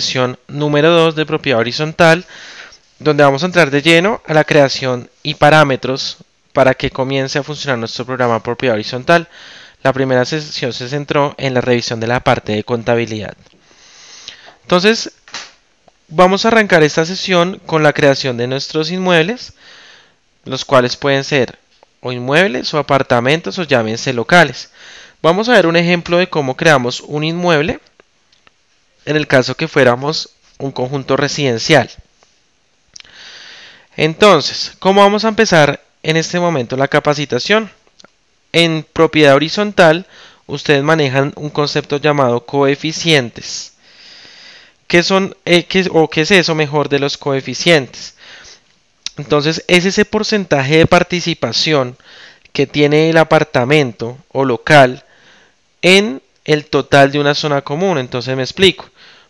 Sesión número 2 de propiedad horizontal, donde vamos a entrar de lleno a la creación y parámetros para que comience a funcionar nuestro programa propiedad horizontal. La primera sesión se centró en la revisión de la parte de contabilidad. Entonces, vamos a arrancar esta sesión con la creación de nuestros inmuebles, los cuales pueden ser o inmuebles o apartamentos o llámense locales. Vamos a ver un ejemplo de cómo creamos un inmueble en el caso que fuéramos un conjunto residencial. Entonces, ¿cómo vamos a empezar en este momento la capacitación? En propiedad horizontal, ustedes manejan un concepto llamado coeficientes. ¿Qué son, qué es eso mejor de los coeficientes? Entonces, es ese porcentaje de participación que tiene el apartamento o local en el total de una zona común. Entonces me explico.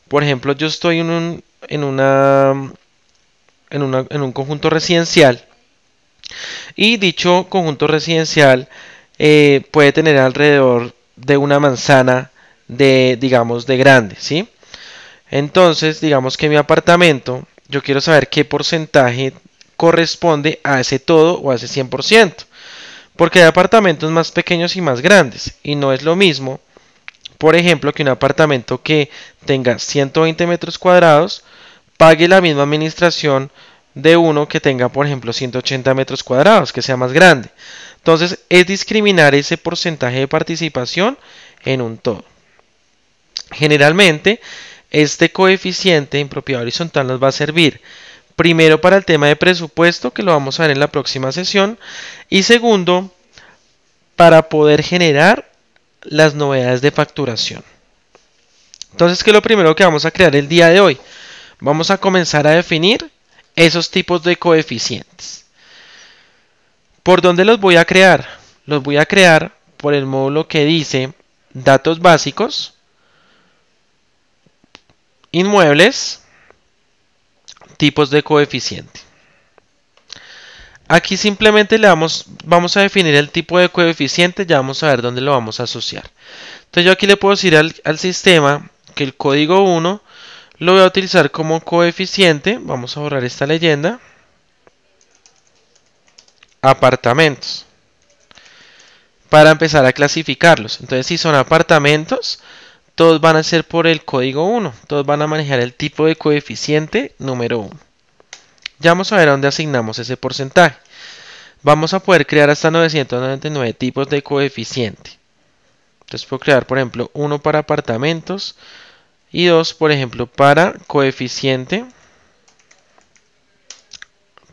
Por ejemplo, yo estoy en un conjunto residencial y dicho conjunto residencial puede tener alrededor de una manzana digamos, de grande, ¿sí? Entonces, digamos que mi apartamento, yo quiero saber qué porcentaje corresponde a ese todo o a ese 100%. Porque hay apartamentos más pequeños y más grandes. Y no es lo mismo, por ejemplo, que un apartamento que tenga 120 metros cuadrados pague la misma administración de uno que tenga, por ejemplo, 180 metros cuadrados, que sea más grande. Entonces, es discriminar ese porcentaje de participación en un todo. Generalmente, este coeficiente en propiedad horizontal nos va a servir primero para el tema de presupuesto, que lo vamos a ver en la próxima sesión, y segundo, para poder generar las novedades de facturación. Entonces, ¿qué es lo primero que vamos a crear el día de hoy? Vamos a comenzar a definir esos tipos de coeficientes. ¿Por dónde los voy a crear? Los voy a crear por el módulo que dice datos básicos, inmuebles, tipos de coeficiente. Aquí simplemente vamos a definir el tipo de coeficiente, ya vamos a ver dónde lo vamos a asociar. Entonces yo aquí le puedo decir al sistema que el código 1 lo voy a utilizar como coeficiente. Vamos a borrar esta leyenda. Apartamentos. Para empezar a clasificarlos. Entonces si son apartamentos, todos van a ser por el código 1. Todos van a manejar el tipo de coeficiente número 1. Ya vamos a ver a dónde asignamos ese porcentaje. Vamos a poder crear hasta 999 tipos de coeficiente. Entonces puedo crear, por ejemplo, uno para apartamentos y dos, por ejemplo, para coeficiente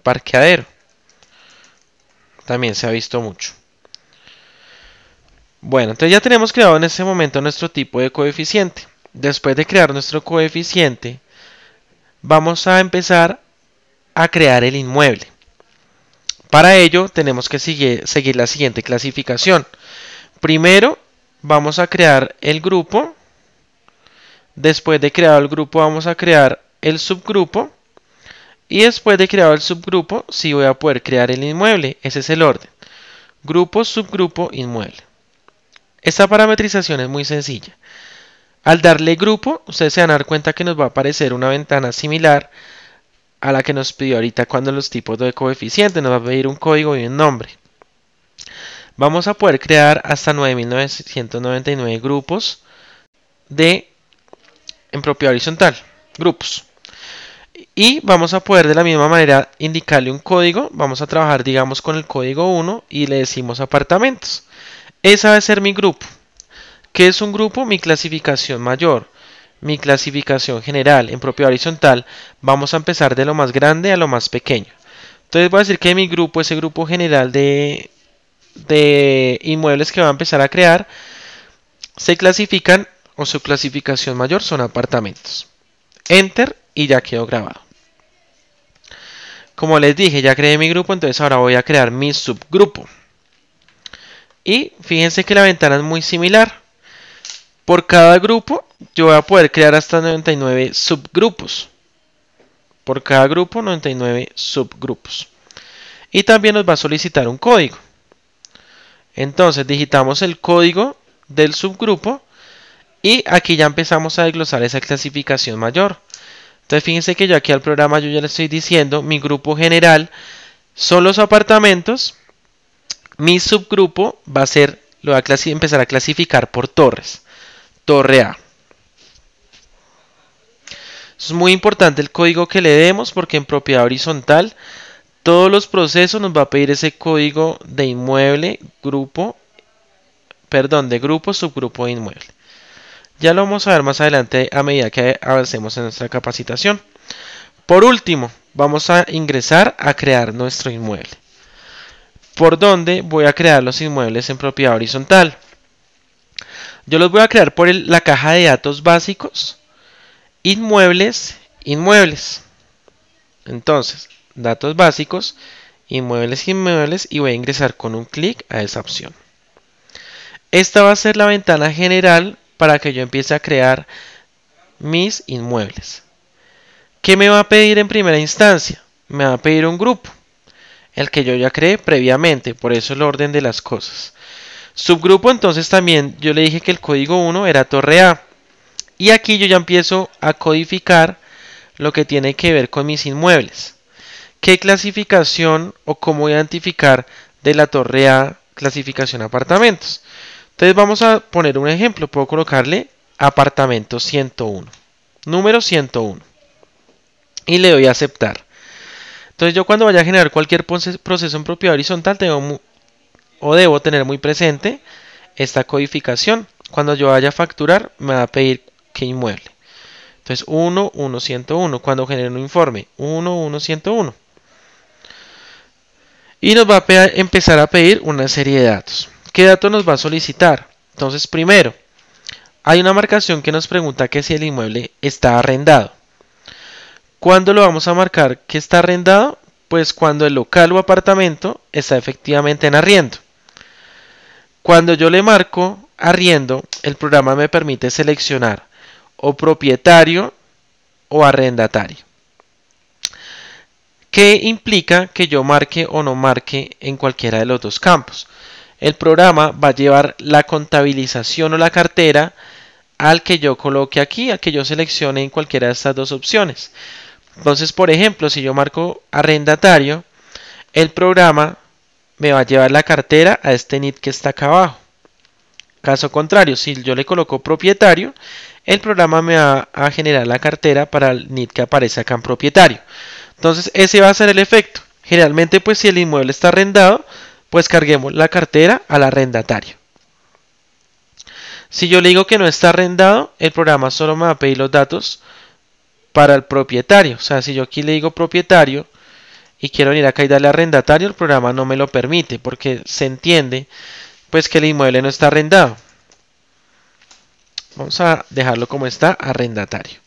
parqueadero. También se ha visto mucho. Bueno, entonces ya tenemos creado en este momento nuestro tipo de coeficiente. Después de crear nuestro coeficiente, vamos a empezar a crear el inmueble. Para ello tenemos que seguir la siguiente clasificación. Primero vamos a crear el grupo. Después de creado el grupo vamos a crear el subgrupo. Y después de creado el subgrupo, sí voy a poder crear el inmueble. Ese es el orden. Grupo, subgrupo, inmueble. Esta parametrización es muy sencilla. Al darle grupo, ustedes se van a dar cuenta que nos va a aparecer una ventana similar a la que nos pidió ahorita cuando los tipos de coeficientes. Nos va a pedir un código y un nombre. Vamos a poder crear hasta 9.999 grupos en propiedad horizontal. Grupos. Y vamos a poder de la misma manera indicarle un código. Vamos a trabajar, digamos, con el código 1 y le decimos apartamentos. Esa va a ser mi grupo. ¿Qué es un grupo? Mi clasificación mayor. Mi clasificación general. En propiedad horizontal vamos a empezar de lo más grande a lo más pequeño. Entonces voy a decir que mi grupo, ese grupo general de inmuebles que va a empezar a crear, se clasifican o su clasificación mayor son apartamentos. Enter y ya quedó grabado. Como les dije, ya creé mi grupo, entonces ahora voy a crear mi subgrupo. Y fíjense que la ventana es muy similar. Por cada grupo yo voy a poder crear hasta 99 subgrupos. Por cada grupo 99 subgrupos. Y también nos va a solicitar un código. Entonces digitamos el código del subgrupo y aquí ya empezamos a desglosar esa clasificación mayor. Entonces fíjense que yo aquí al programa yo ya le estoy diciendo, mi grupo general son los apartamentos, mi subgrupo va a ser, lo voy a empezar a clasificar por torres, torre A. Es muy importante el código que le demos porque en propiedad horizontal todos los procesos nos va a pedir ese código de inmueble, grupo, perdón, de grupo, subgrupo de inmueble. Ya lo vamos a ver más adelante a medida que avancemos en nuestra capacitación. Por último, vamos a ingresar a crear nuestro inmueble. ¿Por dónde voy a crear los inmuebles en propiedad horizontal? Yo los voy a crear por la caja de datos básicos, inmuebles, inmuebles. Entonces, datos básicos, inmuebles, inmuebles y voy a ingresar con un clic a esa opción. Esta va a ser la ventana general para que yo empiece a crear mis inmuebles. ¿Qué me va a pedir en primera instancia? Me va a pedir un grupo, el que yo ya creé previamente, por eso el orden de las cosas. Subgrupo, entonces también yo le dije que el código 1 era torre A. Y aquí yo ya empiezo a codificar lo que tiene que ver con mis inmuebles. ¿Qué clasificación o cómo identificar de la torre A clasificación apartamentos? Entonces vamos a poner un ejemplo. Puedo colocarle apartamento 101, número 101. Y le doy a aceptar. Entonces yo cuando vaya a generar cualquier proceso en propiedad horizontal debo tener muy presente esta codificación. Cuando yo vaya a facturar me va a pedir qué inmueble. Entonces 1, 1, 101. Cuando genere un informe 1, 1, 101. Y nos va a empezar a pedir una serie de datos. ¿Qué datos nos va a solicitar? Entonces primero, hay una marcación que nos pregunta que si el inmueble está arrendado. ¿Cuándo lo vamos a marcar que está arrendado? Pues cuando el local o apartamento está efectivamente en arriendo. Cuando yo le marco arriendo, el programa me permite seleccionar o propietario o arrendatario. ¿Qué implica que yo marque o no marque en cualquiera de los dos campos? El programa va a llevar la contabilización o la cartera al que yo coloque aquí, al que yo seleccione en cualquiera de estas dos opciones. Entonces, por ejemplo, si yo marco arrendatario, el programa me va a llevar la cartera a este NIT que está acá abajo. Caso contrario, si yo le coloco propietario, el programa me va a generar la cartera para el NIT que aparece acá en propietario. Entonces, ese va a ser el efecto. Generalmente, pues si el inmueble está arrendado, pues carguemos la cartera al arrendatario. Si yo le digo que no está arrendado, el programa solo me va a pedir los datos para el propietario. O sea, si yo aquí le digo propietario y quiero venir acá y darle arrendatario, el programa no me lo permite porque se entiende pues que el inmueble no está arrendado. Vamos a dejarlo como está, arrendatario.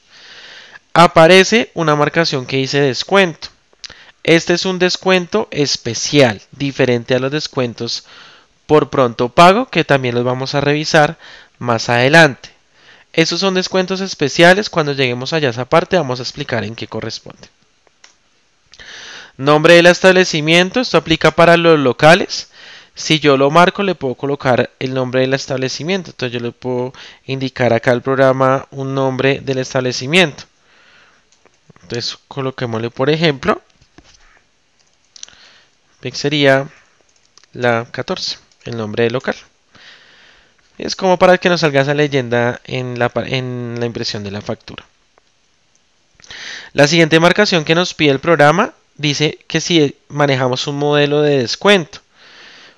Aparece una marcación que dice descuento. Este es un descuento especial, diferente a los descuentos por pronto pago, que también los vamos a revisar más adelante. Esos son descuentos especiales. Cuando lleguemos allá a esa parte vamos a explicar en qué corresponde. Nombre del establecimiento. Esto aplica para los locales. Si yo lo marco le puedo colocar el nombre del establecimiento. Entonces yo le puedo indicar acá al programa un nombre del establecimiento. Entonces coloquémosle por ejemplo. Sería la 14, el nombre del local. Es como para que nos salga esa leyenda en la impresión de la factura. La siguiente marcación que nos pide el programa dice que si manejamos un modelo de descuento.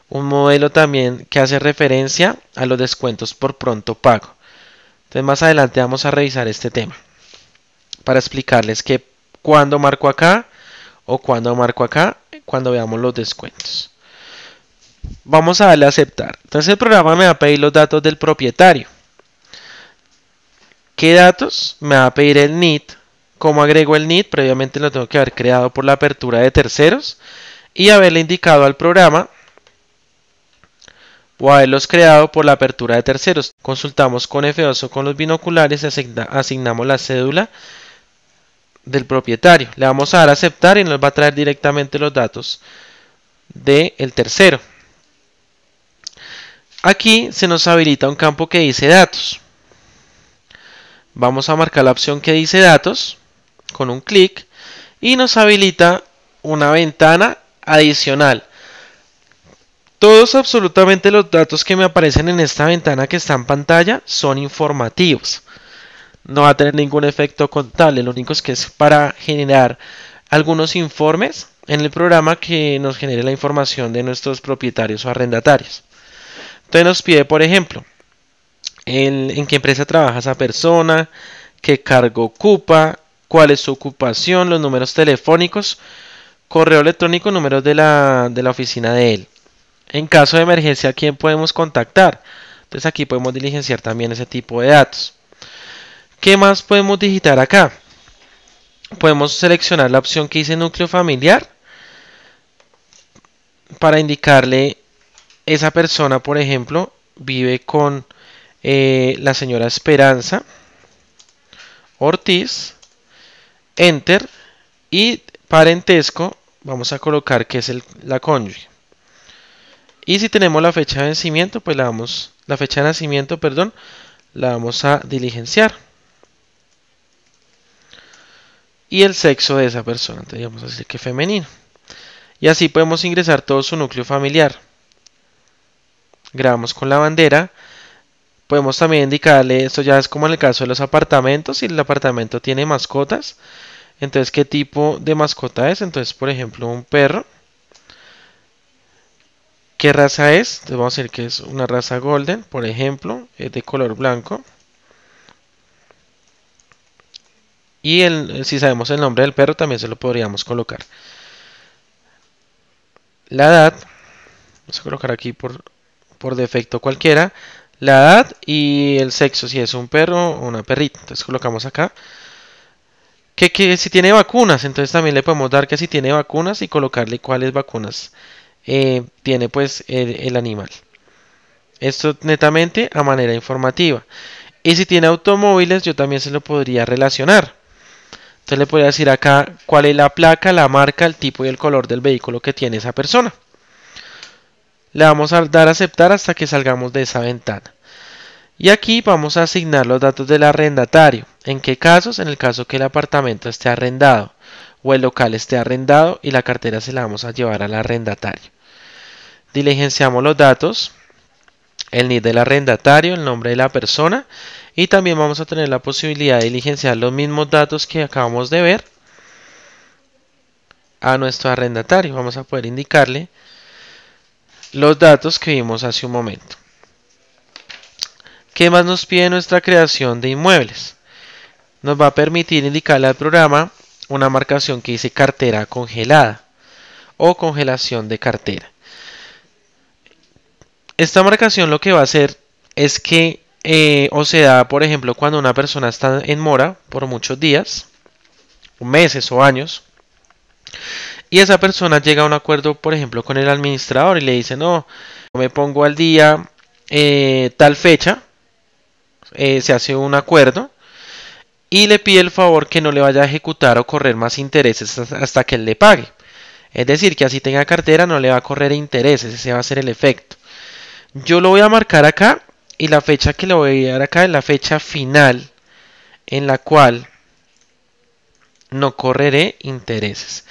Un modelo también que hace referencia a los descuentos por pronto pago. Entonces más adelante vamos a revisar este tema para explicarles que cuando marco acá o cuando marco acá cuando veamos los descuentos. Vamos a darle a aceptar. Entonces el programa me va a pedir los datos del propietario. ¿Qué datos? Me va a pedir el NIT. ¿Cómo agrego el NIT? Previamente lo tengo que haber creado por la apertura de terceros y haberle indicado al programa o haberlos creado por la apertura de terceros. Consultamos con F2 o con los binoculares y asignamos la cédula del propietario. Le vamos a dar a aceptar y nos va a traer directamente los datos del tercero. Aquí se nos habilita un campo que dice datos. Vamos a marcar la opción que dice datos. con un clic y nos habilita una ventana adicional. Todos absolutamente los datos que me aparecen en esta ventana que está en pantalla son informativos. No va a tener ningún efecto contable, lo único es que es para generar algunos informes en el programa que nos genere la información de nuestros propietarios o arrendatarios. Entonces nos pide, por ejemplo, en qué empresa trabaja esa persona, qué cargo ocupa, cuál es su ocupación, los números telefónicos, correo electrónico, números de la oficina de él. En caso de emergencia, ¿a quién podemos contactar? Entonces aquí podemos diligenciar también ese tipo de datos. ¿Qué más podemos digitar acá? Podemos seleccionar la opción que dice núcleo familiar para indicarle esa persona, por ejemplo, vive con la señora Esperanza Ortiz, enter, y parentesco vamos a colocar que es la cónyuge. Y si tenemos la fecha de vencimiento, pues la fecha de nacimiento, perdón, la vamos a diligenciar. Y el sexo de esa persona, entonces vamos a decir que femenino. Y así podemos ingresar todo su núcleo familiar. Grabamos con la bandera. Podemos también indicarle, esto ya es como en el caso de los apartamentos, si el apartamento tiene mascotas. Entonces, ¿qué tipo de mascota es? Entonces, por ejemplo, un perro. ¿Qué raza es? Entonces vamos a decir que es una raza golden, por ejemplo, es de color blanco. Y si sabemos el nombre del perro, también se lo podríamos colocar. La edad, vamos a colocar aquí por defecto cualquiera. La edad y el sexo, si es un perro o una perrita. Entonces colocamos acá. Que si tiene vacunas, entonces también le podemos dar que si tiene vacunas y colocarle cuáles vacunas tiene pues el animal. Esto netamente a manera informativa. Y si tiene automóviles, yo también se lo podría relacionar. Entonces le podría decir acá cuál es la placa, la marca, el tipo y el color del vehículo que tiene esa persona. Le vamos a dar a aceptar hasta que salgamos de esa ventana. Y aquí vamos a asignar los datos del arrendatario. ¿En qué casos? En el caso que el apartamento esté arrendado o el local esté arrendado y la cartera se la vamos a llevar al arrendatario. Diligenciamos los datos, el NID del arrendatario, el nombre de la persona y también vamos a tener la posibilidad de diligenciar los mismos datos que acabamos de ver a nuestro arrendatario. Vamos a poder indicarle los datos que vimos hace un momento. ¿Qué más nos pide nuestra creación de inmuebles? Nos va a permitir indicarle al programa una marcación que dice cartera congelada o congelación de cartera. Esta marcación lo que va a hacer es que o se da, por ejemplo, cuando una persona está en mora por muchos días, meses o años, y esa persona llega a un acuerdo, por ejemplo, con el administrador y le dice, no, me pongo al día tal fecha, se hace un acuerdo y le pide el favor que no le vaya a ejecutar o correr más intereses hasta que él le pague. Es decir, que así tenga cartera no le va a correr intereses, ese va a ser el efecto. Yo lo voy a marcar acá y la fecha que le voy a dar acá es la fecha final en la cual no correré intereses.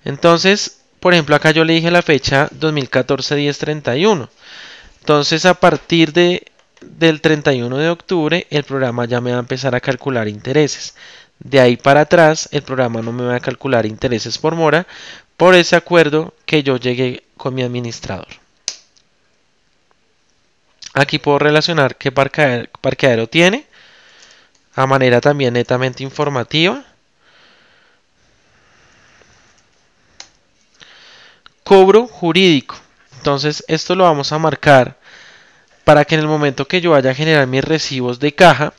Entonces, por ejemplo, acá yo le dije la fecha 2014-10-31. Entonces, a partir del 31 de octubre, el programa ya me va a empezar a calcular intereses. De ahí para atrás, el programa no me va a calcular intereses por mora por ese acuerdo que yo llegué con mi administrador. Aquí puedo relacionar qué parqueadero tiene, a manera también netamente informativa. Cobro jurídico. Entonces esto lo vamos a marcar para que en el momento que yo vaya a generar mis recibos de caja,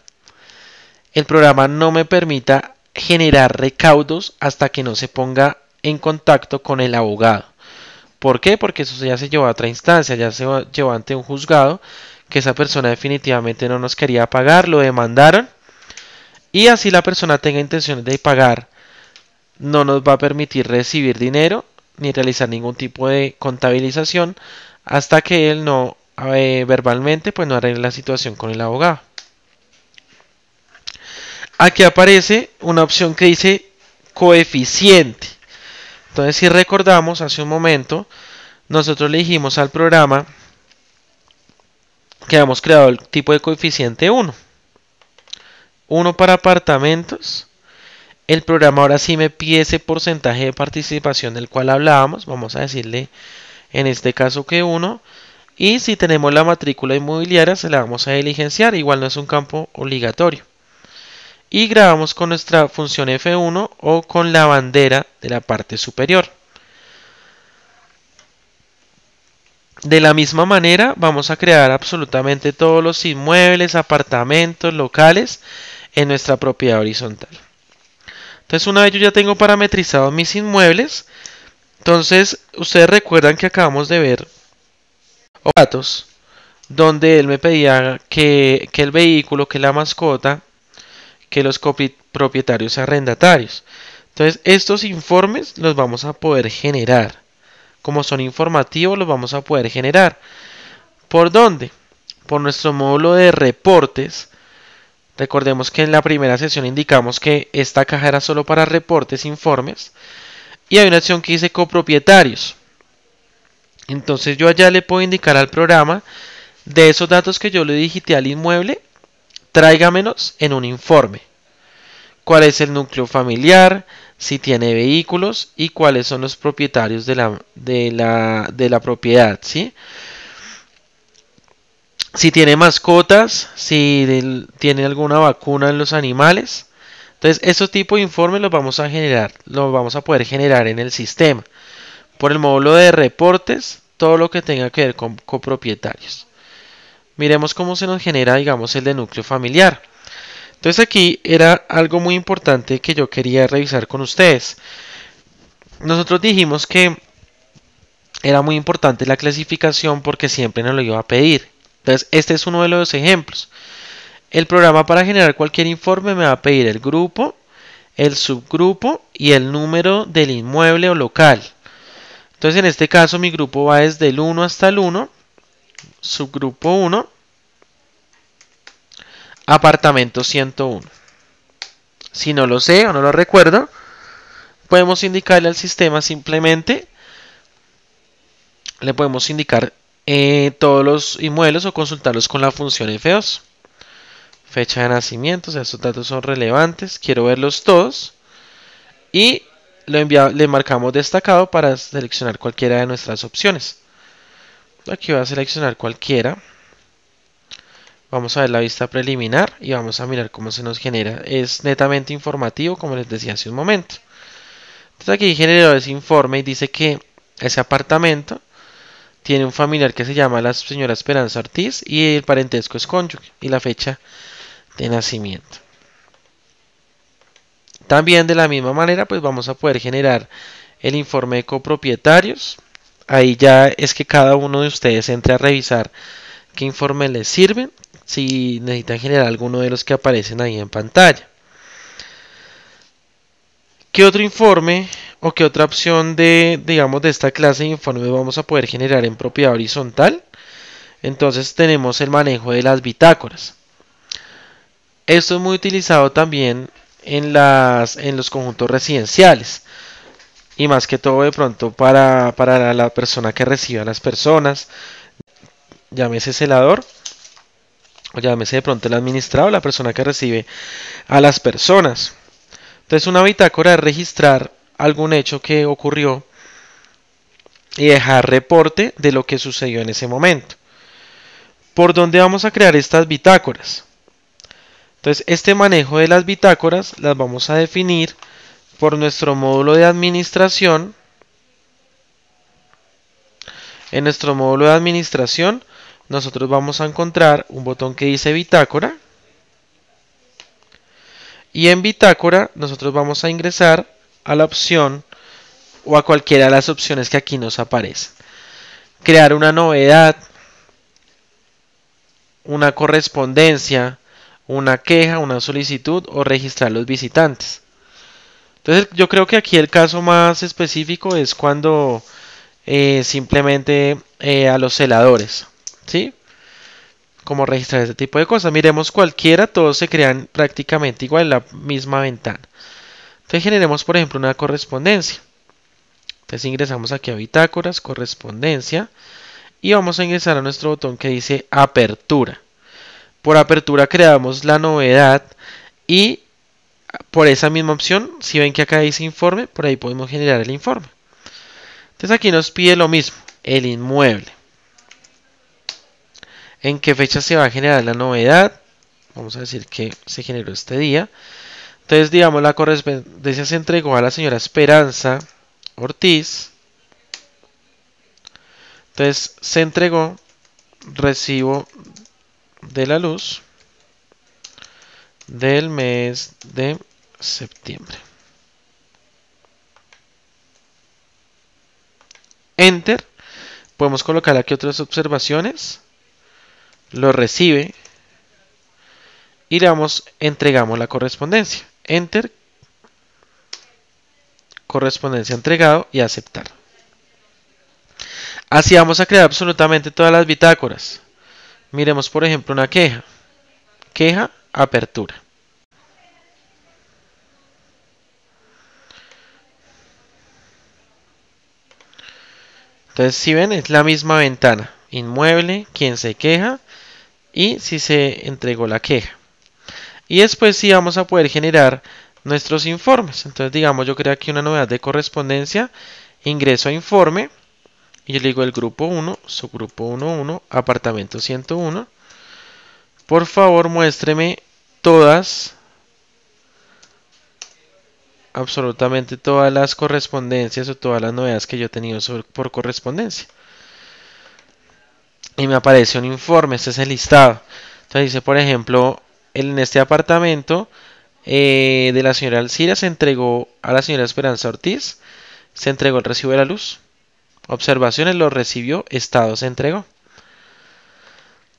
el programa no me permita generar recaudos hasta que no se ponga en contacto con el abogado. ¿Por qué? Porque eso ya se llevó a otra instancia, ya se llevó ante un juzgado que esa persona definitivamente no nos quería pagar, lo demandaron y así la persona tenga intenciones de pagar, no nos va a permitir recibir dinero ni realizar ningún tipo de contabilización hasta que él no verbalmente pues no arregle la situación con el abogado. Aquí aparece una opción que dice coeficiente. Entonces, si recordamos hace un momento, nosotros le dijimos al programa que habíamos creado el tipo de coeficiente 1. 1 para apartamentos. El programa ahora sí me pide ese porcentaje de participación del cual hablábamos. Vamos a decirle en este caso que 1. Y si tenemos la matrícula inmobiliaria, se la vamos a diligenciar. Igual no es un campo obligatorio. Y grabamos con nuestra función F1 o con la bandera de la parte superior. De la misma manera, vamos a crear absolutamente todos los inmuebles, apartamentos, locales en nuestra propiedad horizontal. Entonces, una vez yo ya tengo parametrizados mis inmuebles, entonces ustedes recuerdan que acabamos de ver datos donde él me pedía que el vehículo, que la mascota, que los propietarios arrendatarios. Entonces, estos informes los vamos a poder generar. Como son informativos, los vamos a poder generar. ¿Por dónde? Por nuestro módulo de reportes. Recordemos que en la primera sesión indicamos que esta caja era solo para reportes, informes. Y hay una opción que dice copropietarios. Entonces yo allá le puedo indicar al programa de esos datos que yo le digité al inmueble, tráigamelos en un informe. ¿Cuál es el núcleo familiar? Si tiene vehículos y cuáles son los propietarios de la propiedad, ¿sí? Si tiene mascotas, si tiene alguna vacuna en los animales. Entonces, esos tipos de informes los vamos a generar, los vamos a poder generar en el sistema. Por el módulo de reportes, todo lo que tenga que ver con copropietarios. Miremos cómo se nos genera, digamos, el de núcleo familiar. Entonces aquí era algo muy importante que yo quería revisar con ustedes. Nosotros dijimos que era muy importante la clasificación porque siempre nos lo iba a pedir. Entonces este es uno de los ejemplos. El programa para generar cualquier informe me va a pedir el grupo, el subgrupo y el número del inmueble o local. Entonces en este caso mi grupo va desde el 1 hasta el 1, subgrupo 1, apartamento 101. Si no lo sé o no lo recuerdo, podemos indicarle al sistema simplemente, le podemos indicar todos los inmuebles o consultarlos con la función F2. Fecha de nacimiento, o sea, estos datos son relevantes, quiero verlos todos y le marcamos destacado para seleccionar cualquiera de nuestras opciones. Aquí voy a seleccionar cualquiera. Vamos a ver la vista preliminar y vamos a mirar cómo se nos genera. Es netamente informativo, como les decía hace un momento. Entonces aquí generó ese informe y dice que ese apartamento tiene un familiar que se llama la señora Esperanza Ortiz y el parentesco es cónyuge y la fecha de nacimiento. También de la misma manera pues vamos a poder generar el informe de copropietarios. Ahí ya es que cada uno de ustedes entre a revisar qué informe les sirven, si necesitan generar alguno de los que aparecen ahí en pantalla. ¿Qué otro informe o qué otra opción digamos, de esta clase de informe vamos a poder generar en propiedad horizontal? Entonces tenemos el manejo de las bitácoras. Esto es muy utilizado también en los conjuntos residenciales. Y más que todo de pronto para la persona que recibe a las personas, llámese celador, o llámese de pronto el administrador, la persona que recibe a las personas. Entonces una bitácora es registrar algún hecho que ocurrió y dejar reporte de lo que sucedió en ese momento. ¿Por dónde vamos a crear estas bitácoras? Entonces este manejo de las bitácoras las vamos a definir por nuestro módulo de administración. En nuestro módulo de administración nosotros vamos a encontrar un botón que dice bitácora. Y en bitácora nosotros vamos a ingresar a la opción o a cualquiera de las opciones que aquí nos aparecen. Crear una novedad, una correspondencia, una queja, una solicitud o registrar los visitantes. Entonces yo creo que aquí el caso más específico es cuando simplemente a los celadores, ¿sí? Como registrar este tipo de cosas. Miremos cualquiera, todos se crean prácticamente igual en la misma ventana. Entonces generemos, por ejemplo, una correspondencia. Entonces ingresamos aquí a bitácoras, correspondencia, y vamos a ingresar a nuestro botón que dice apertura. Por apertura creamos la novedad y por esa misma opción, si ven que acá dice informe, por ahí podemos generar el informe. Entonces aquí nos pide lo mismo, el inmueble. ¿En qué fecha se va a generar la novedad? Vamos a decir que se generó este día. Entonces, digamos, la correspondencia se entregó a la señora Esperanza Ortiz. Entonces, se entregó recibo de la luz del mes de septiembre. Enter. Podemos colocar aquí otras observaciones. Lo recibe. Y le entregamos la correspondencia. Enter. Correspondencia entregado y aceptar. Así vamos a crear absolutamente todas las bitácoras. Miremos por ejemplo una queja. Queja, apertura. Entonces si ven es la misma ventana. Inmueble, quien se queja y si se entregó la queja. Y después sí vamos a poder generar nuestros informes. Entonces digamos yo creo aquí una novedad de correspondencia. Ingreso a informe. Y yo le digo el grupo 1, subgrupo 1.1, apartamento 101. Por favor, muéstreme todas, absolutamente todas las correspondencias o todas las novedades que yo he tenido por correspondencia. Y me aparece un informe, este es el listado. Entonces dice, por ejemplo, en este apartamento de la señora Alcira se entregó a la señora Esperanza Ortiz, se entregó el recibo de la luz. Observaciones lo recibió, estado se entregó.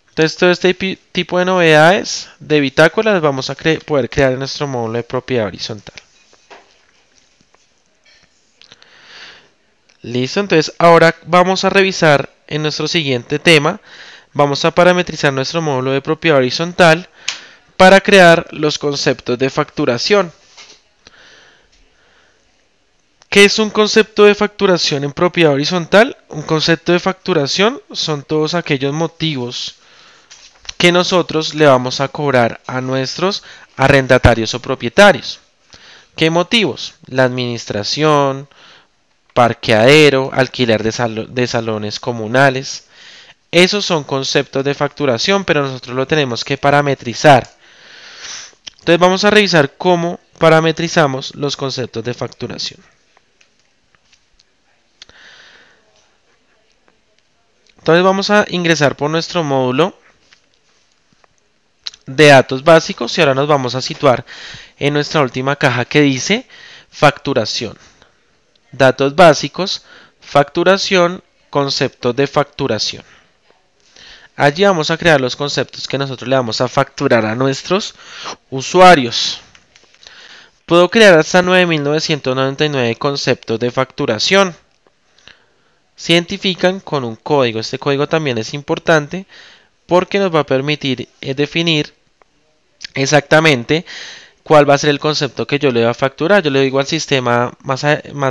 Entonces todo este tipo de novedades de bitácoras las vamos a poder crear en nuestro módulo de propiedad horizontal. Listo, entonces ahora vamos a revisar en nuestro siguiente tema. Vamos a parametrizar nuestro módulo de propiedad horizontal para crear los conceptos de facturación. ¿Qué es un concepto de facturación en propiedad horizontal? Un concepto de facturación son todos aquellos motivos que nosotros le vamos a cobrar a nuestros arrendatarios o propietarios. ¿Qué motivos? La administración, parqueadero, alquiler de salones comunales. Esos son conceptos de facturación, pero nosotros lo tenemos que parametrizar. Entonces vamos a revisar cómo parametrizamos los conceptos de facturación. Entonces vamos a ingresar por nuestro módulo de datos básicos y ahora nos vamos a situar en nuestra última caja que dice facturación. Datos básicos, facturación, conceptos de facturación. Allí vamos a crear los conceptos que nosotros le vamos a facturar a nuestros usuarios. Puedo crear hasta 9.999 conceptos de facturación. Se identifican con un código. Este código también es importante porque nos va a permitir definir exactamente cuál va a ser el concepto que yo le voy a facturar. Yo le digo al sistema más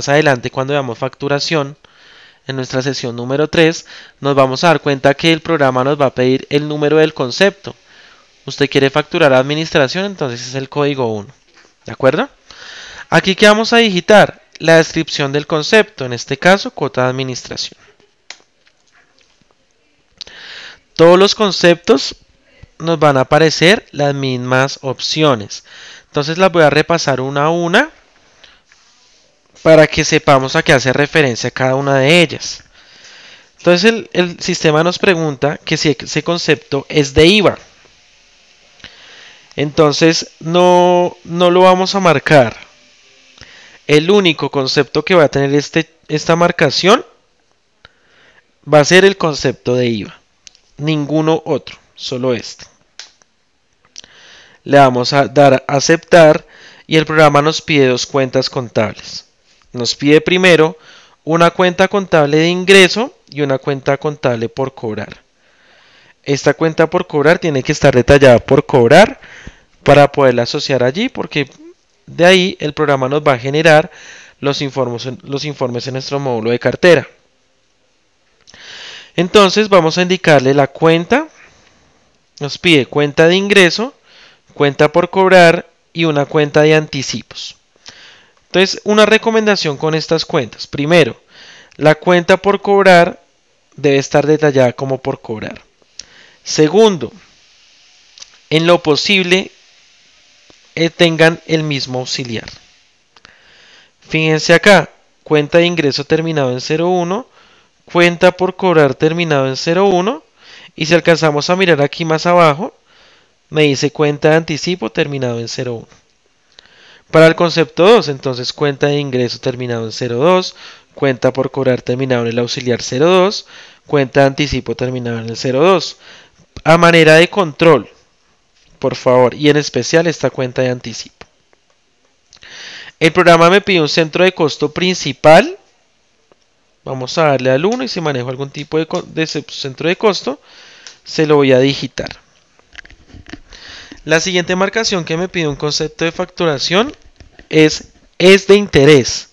adelante cuando veamos facturación, en nuestra sesión número 3, nos vamos a dar cuenta que el programa nos va a pedir el número del concepto. Usted quiere facturar a administración, entonces es el código 1. ¿De acuerdo? Aquí que vamos a digitar la descripción del concepto, en este caso cuota de administración. Todos los conceptos nos van a aparecer las mismas opciones. Entonces las voy a repasar una a una para que sepamos a qué hace referencia cada una de ellas. Entonces el sistema nos pregunta que si ese concepto es de IVA. Entonces no lo vamos a marcar. El único concepto que va a tener esta marcación va a ser el concepto de IVA. Ninguno otro, solo este. Le vamos a dar a aceptar y el programa nos pide dos cuentas contables. Nos pide primero una cuenta contable de ingreso y una cuenta contable por cobrar. Esta cuenta por cobrar tiene que estar detallada por cobrar para poderla asociar allí porque de ahí el programa nos va a generar los informes en nuestro módulo de cartera. Entonces vamos a indicarle la cuenta, nos pide cuenta de ingreso, cuenta por cobrar y una cuenta de anticipos. Entonces, una recomendación con estas cuentas. Primero, la cuenta por cobrar debe estar detallada como por cobrar. Segundo, en lo posible tengan el mismo auxiliar. Fíjense acá, cuenta de ingreso terminado en 01, cuenta por cobrar terminado en 01, y si alcanzamos a mirar aquí más abajo, me dice cuenta de anticipo terminado en 01. Para el concepto 2, entonces cuenta de ingreso terminado en 02, cuenta por cobrar terminado en el auxiliar 02, cuenta de anticipo terminado en el 02. A manera de control, por favor, y en especial esta cuenta de anticipo. El programa me pide un centro de costo principal. Vamos a darle al 1 y si manejo algún tipo de centro de costo, se lo voy a digitar. La siguiente marcación que me pide un concepto de facturación es de interés.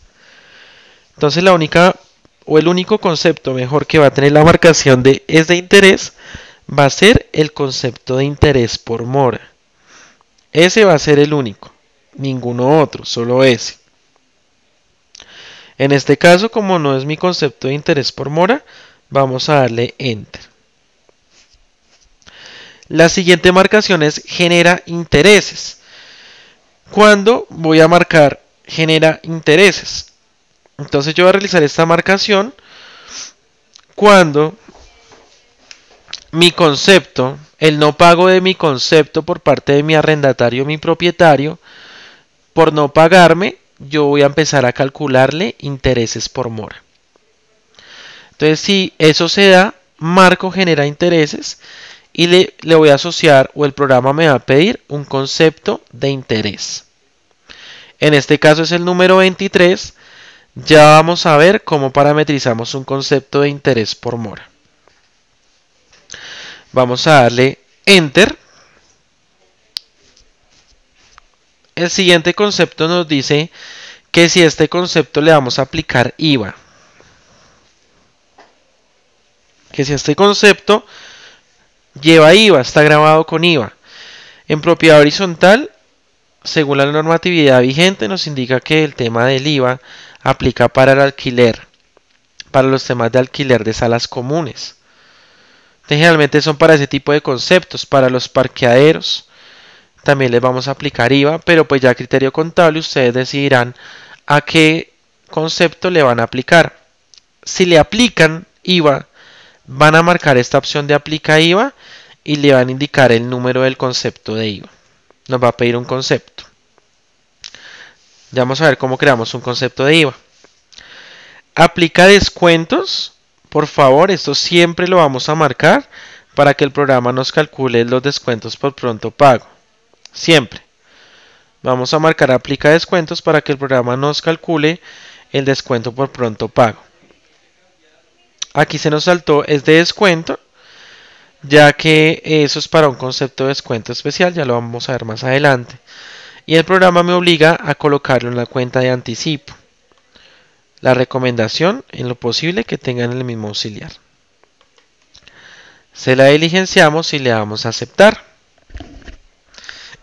Entonces la única o el único concepto mejor que va a tener la marcación de es de interés va a ser el concepto de interés por mora. Ese va a ser el único, ninguno otro, solo ese. En este caso, como no es mi concepto de interés por mora, vamos a darle Enter. La siguiente marcación es genera intereses. ¿Cuándo voy a marcar genera intereses? Entonces yo voy a realizar esta marcación cuando mi concepto, el no pago de mi concepto por parte de mi arrendatario o mi propietario, por no pagarme, yo voy a empezar a calcularle intereses por mora. Entonces si eso se da, marco genera intereses y le voy a asociar o el programa me va a pedir un concepto de interés. En este caso es el número 23. Ya vamos a ver cómo parametrizamos un concepto de interés por mora. Vamos a darle Enter. El siguiente concepto nos dice que si a este concepto le vamos a aplicar IVA. Que si este concepto lleva IVA, está grabado con IVA. En propiedad horizontal, según la normatividad vigente, nos indica que el tema del IVA aplica para el alquiler, para los temas de alquiler de salas comunes. Generalmente son para ese tipo de conceptos, para los parqueaderos. También les vamos a aplicar IVA, pero pues ya a criterio contable ustedes decidirán a qué concepto le van a aplicar. Si le aplican IVA, van a marcar esta opción de aplica IVA y le van a indicar el número del concepto de IVA. Nos va a pedir un concepto. Ya vamos a ver cómo creamos un concepto de IVA. Aplica descuentos. Por favor, esto siempre lo vamos a marcar para que el programa nos calcule los descuentos por pronto pago. Siempre. Vamos a marcar aplica descuentos para que el programa nos calcule el descuento por pronto pago. Aquí se nos saltó es de descuento, ya que eso es para un concepto de descuento especial, ya lo vamos a ver más adelante. Y el programa me obliga a colocarlo en la cuenta de anticipo. La recomendación, en lo posible, que tengan el mismo auxiliar. Se la diligenciamos y le damos a aceptar.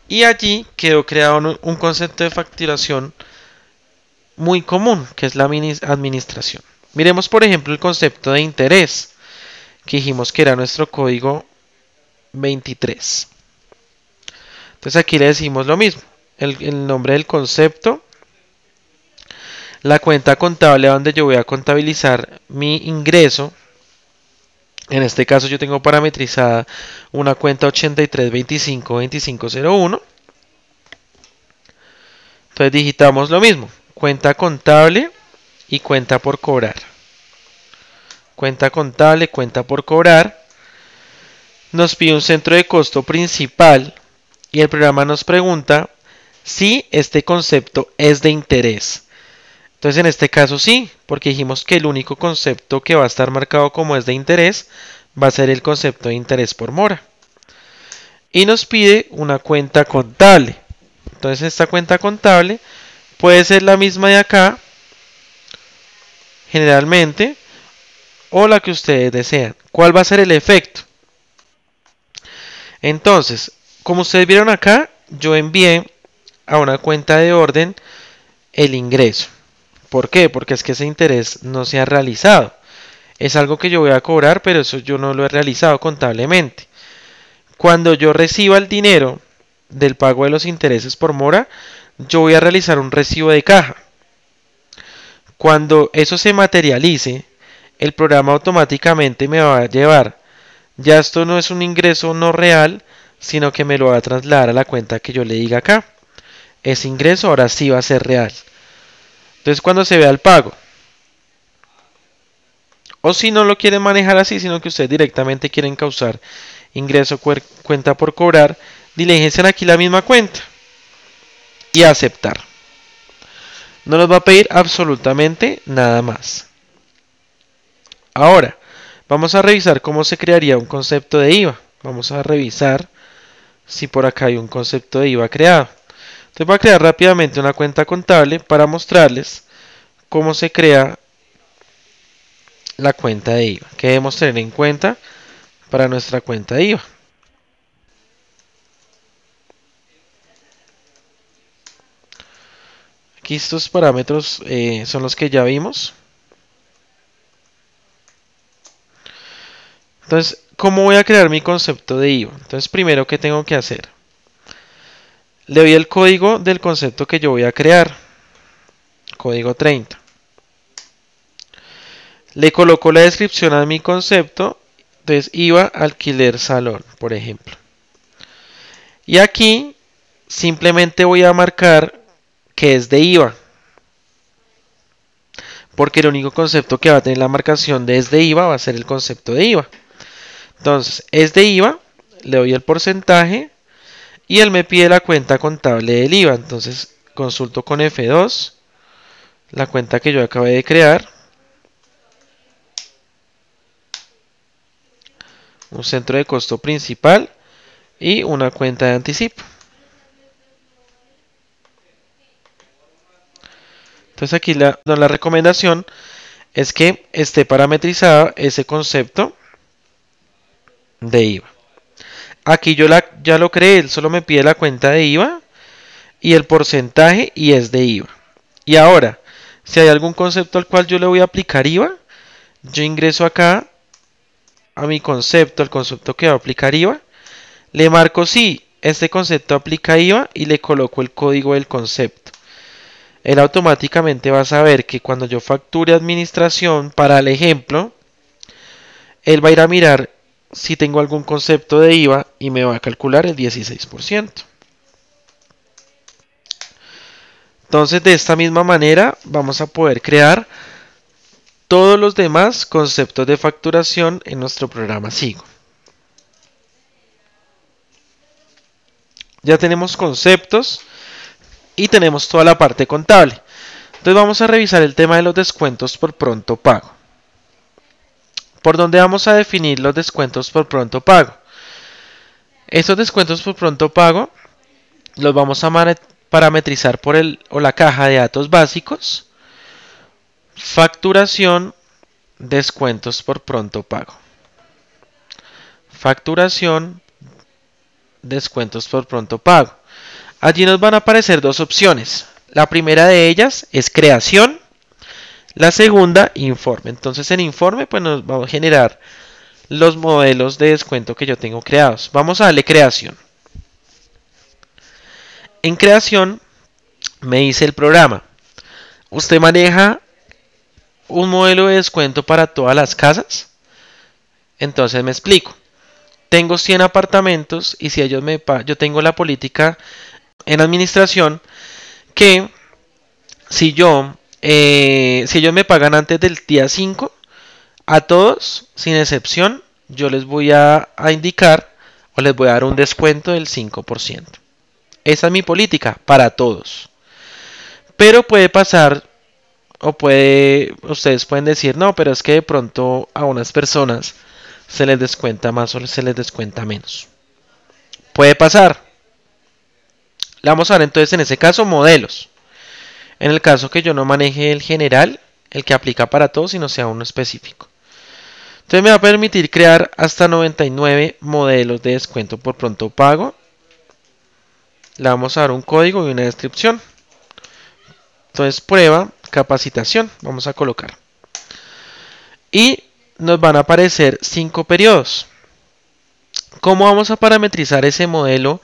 Y allí quedó creado un concepto de facturación muy común, que es la administración. Miremos, por ejemplo, el concepto de interés, que dijimos que era nuestro código 23. Entonces aquí le decimos lo mismo, el nombre del concepto, la cuenta contable donde yo voy a contabilizar mi ingreso. En este caso yo tengo parametrizada una cuenta 83252501. Entonces digitamos lo mismo, cuenta contable y cuenta por cobrar. Cuenta contable, cuenta por cobrar. Nos pide un centro de costo principal y el programa nos pregunta si este concepto es de interés. Entonces en este caso sí, porque dijimos que el único concepto que va a estar marcado como es de interés va a ser el concepto de interés por mora. Y nos pide una cuenta contable. Entonces esta cuenta contable puede ser la misma de acá, generalmente, o la que ustedes desean. ¿Cuál va a ser el efecto? Entonces, como ustedes vieron acá, yo envié a una cuenta de orden el ingreso. ¿Por qué? Porque es que ese interés no se ha realizado. Es algo que yo voy a cobrar, pero eso yo no lo he realizado contablemente. Cuando yo reciba el dinero del pago de los intereses por mora, yo voy a realizar un recibo de caja. Cuando eso se materialice, el programa automáticamente me va a llevar. Ya esto no es un ingreso no real, sino que me lo va a trasladar a la cuenta que yo le diga acá. Ese ingreso ahora sí va a ser real. Entonces cuando se vea el pago, o si no lo quieren manejar así, sino que ustedes directamente quieren causar ingreso cuenta por cobrar, diligencian aquí la misma cuenta y aceptar. No nos va a pedir absolutamente nada más. Ahora, vamos a revisar cómo se crearía un concepto de IVA. Vamos a revisar si por acá hay un concepto de IVA creado. Entonces voy a crear rápidamente una cuenta contable para mostrarles cómo se crea la cuenta de IVA. ¿Qué debemos tener en cuenta para nuestra cuenta de IVA? Aquí estos parámetros son los que ya vimos. Entonces, ¿cómo voy a crear mi concepto de IVA? Entonces, primero, ¿qué tengo que hacer? Le doy el código del concepto que yo voy a crear. Código 30. Le coloco la descripción a mi concepto. Entonces, IVA, alquiler, salón, por ejemplo. Y aquí, simplemente voy a marcar que es de IVA. Porque el único concepto que va a tener la marcación de es de IVA va a ser el concepto de IVA. Entonces, es de IVA, le doy el porcentaje y él me pide la cuenta contable del IVA. Entonces, consulto con F2 la cuenta que yo acabé de crear. Un centro de costo principal y una cuenta de anticipo. Entonces, aquí la recomendación es que esté parametrizado ese concepto de IVA. Aquí yo ya lo creé, él solo me pide la cuenta de IVA y el porcentaje y es de IVA. Y ahora, si hay algún concepto al cual yo le voy a aplicar IVA, yo ingreso acá a mi concepto, el concepto que va a aplicar IVA, le marco sí, este concepto aplica IVA y le coloco el código del concepto. Él automáticamente va a saber que cuando yo facture administración, para el ejemplo, él va a ir a mirar si tengo algún concepto de IVA y me va a calcular el 16%. Entonces, de esta misma manera, vamos a poder crear todos los demás conceptos de facturación en nuestro programa Sigo. Ya tenemos conceptos y tenemos toda la parte contable. Entonces vamos a revisar el tema de los descuentos por pronto pago. ¿Por dónde vamos a definir los descuentos por pronto pago? Estos descuentos por pronto pago los vamos a parametrizar por la caja de datos básicos. Facturación, descuentos por pronto pago. Facturación, descuentos por pronto pago. Allí nos van a aparecer dos opciones. La primera de ellas es creación. La segunda, informe. Entonces en informe pues nos va a generar los modelos de descuento que yo tengo creados. Vamos a darle creación. En creación me dice el programa, ¿usted maneja un modelo de descuento para todas las casas? Entonces me explico. Tengo 100 apartamentos y si yo tengo la política en administración que si ellos me pagan antes del día 5, a todos, sin excepción, yo les voy a indicar o les voy a dar un descuento del 5%. Esa es mi política para todos. Pero puede pasar ustedes pueden decir, no, pero es que de pronto a unas personas se les descuenta más o se les descuenta menos. Puede pasar. Le vamos a dar entonces en ese caso modelos. En el caso que yo no maneje el general, el que aplica para todos, sino sea uno específico. Entonces me va a permitir crear hasta 99 modelos de descuento por pronto pago. Le vamos a dar un código y una descripción. Entonces prueba, capacitación, vamos a colocar. Y nos van a aparecer 5 periodos. ¿Cómo vamos a parametrizar ese modelo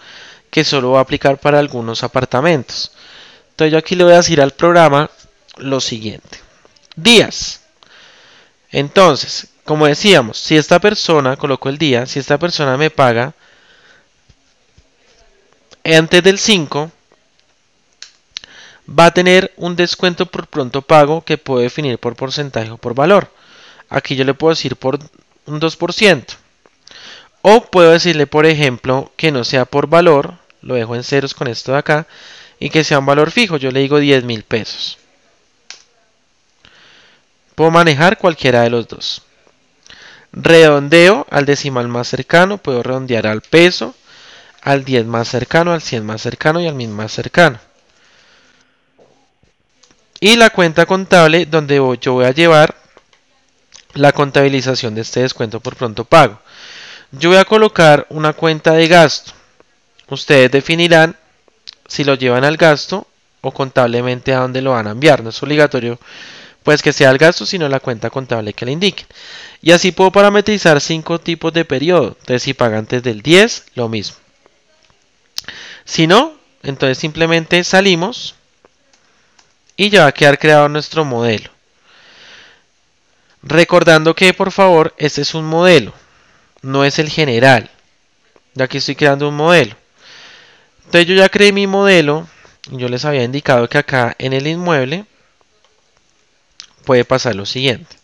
que solo va a aplicar para algunos apartamentos? Entonces yo aquí le voy a decir al programa lo siguiente. Días. Entonces, como decíamos, si esta persona, coloco el día, si esta persona me paga antes del 5, va a tener un descuento por pronto pago que puedo definir por porcentaje o por valor. Aquí yo le puedo decir por un 2%. O puedo decirle, por ejemplo, que no sea por valor, lo dejo en ceros con esto de acá, y que sea un valor fijo, yo le digo 10.000 pesos. Puedo manejar cualquiera de los dos. Redondeo al decimal más cercano, puedo redondear al peso, al 10 más cercano, al 100 más cercano y al 1000 más cercano. Y la cuenta contable donde yo voy a llevar la contabilización de este descuento por pronto pago. Yo voy a colocar una cuenta de gasto. Ustedes definirán si lo llevan al gasto o contablemente a dónde lo van a enviar. No es obligatorio pues que sea el gasto, sino la cuenta contable que le indiquen. Y así puedo parametrizar 5 tipos de periodo. Entonces si paga antes del 10, lo mismo. Si no, entonces simplemente salimos y ya va a quedar creado nuestro modelo. Recordando que por favor este es un modelo, no es el general. Ya aquí estoy creando un modelo. Entonces yo ya creé mi modelo y yo les había indicado que acá en el inmueble puede pasar lo siguiente.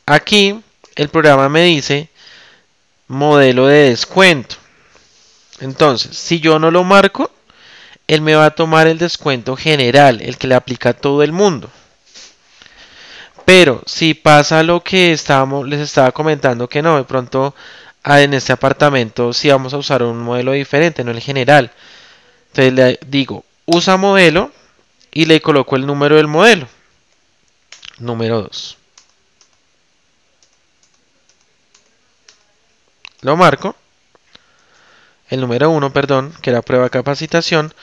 Aquí el programa me dice modelo de descuento. Entonces, si yo no lo marco, él me va a tomar el descuento general, el que le aplica a todo el mundo. Pero si pasa lo que les estaba comentando, que no, de pronto en este apartamento sí vamos a usar un modelo diferente, no el general. Entonces le digo, usa modelo y le coloco el número del modelo. Número 2. Lo marco. El número 1, perdón, que era prueba de capacitación.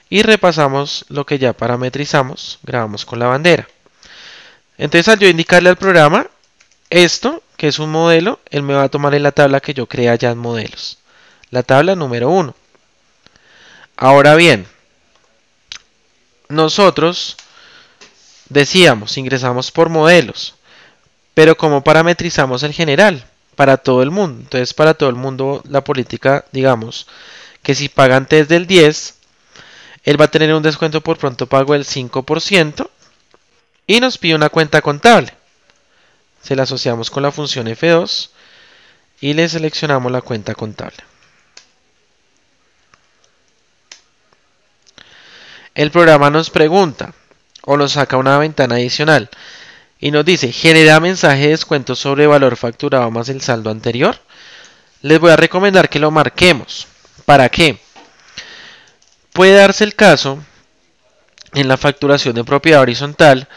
Y repasamos lo que ya parametrizamos. Grabamos con la bandera. Entonces al yo indicarle al programa esto, que es un modelo, él me va a tomar en la tabla que yo creé allá en modelos. La tabla número 1. Ahora bien, nosotros decíamos, ingresamos por modelos, pero ¿cómo parametrizamos el general? Para todo el mundo. Entonces, para todo el mundo, la política, digamos, que si paga antes del 10, él va a tener un descuento por pronto pago del 5% y nos pide una cuenta contable. Se la asociamos con la función F2 y le seleccionamos la cuenta contable. El programa nos pregunta o nos saca una ventana adicional y nos dice, genera mensaje de descuento sobre valor facturado más el saldo anterior. Les voy a recomendar que lo marquemos. ¿Para qué? Puede darse el caso en la facturación de propiedad horizontal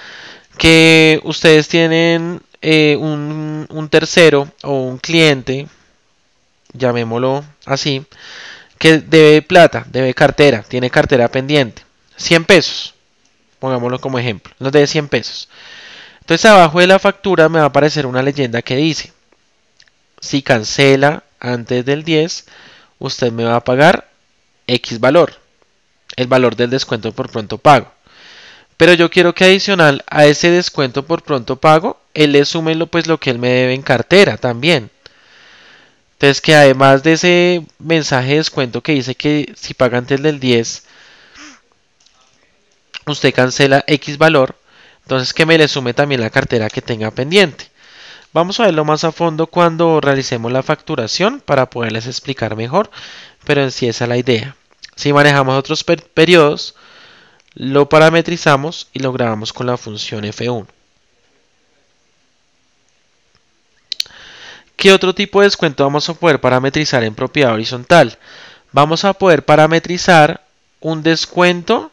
que ustedes tienen un tercero o un cliente, llamémoslo así, que debe plata, debe cartera, tiene cartera pendiente, 100 pesos, pongámoslo como ejemplo, nos debe 100 pesos. Entonces abajo de la factura me va a aparecer una leyenda que dice, si cancela antes del 10, usted me va a pagar X valor, el valor del descuento por pronto pago. Pero yo quiero que adicional a ese descuento por pronto pago, él le sume lo que él me debe en cartera también. Entonces que además de ese mensaje de descuento que dice que si paga antes del 10, usted cancela X valor, entonces que me le sume también la cartera que tenga pendiente. Vamos a verlo más a fondo cuando realicemos la facturación para poderles explicar mejor, pero en sí esa es la idea. Si manejamos otros periodos, lo parametrizamos y lo grabamos con la función F1. ¿Qué otro tipo de descuento vamos a poder parametrizar en propiedad horizontal? vamos a poder parametrizar un descuento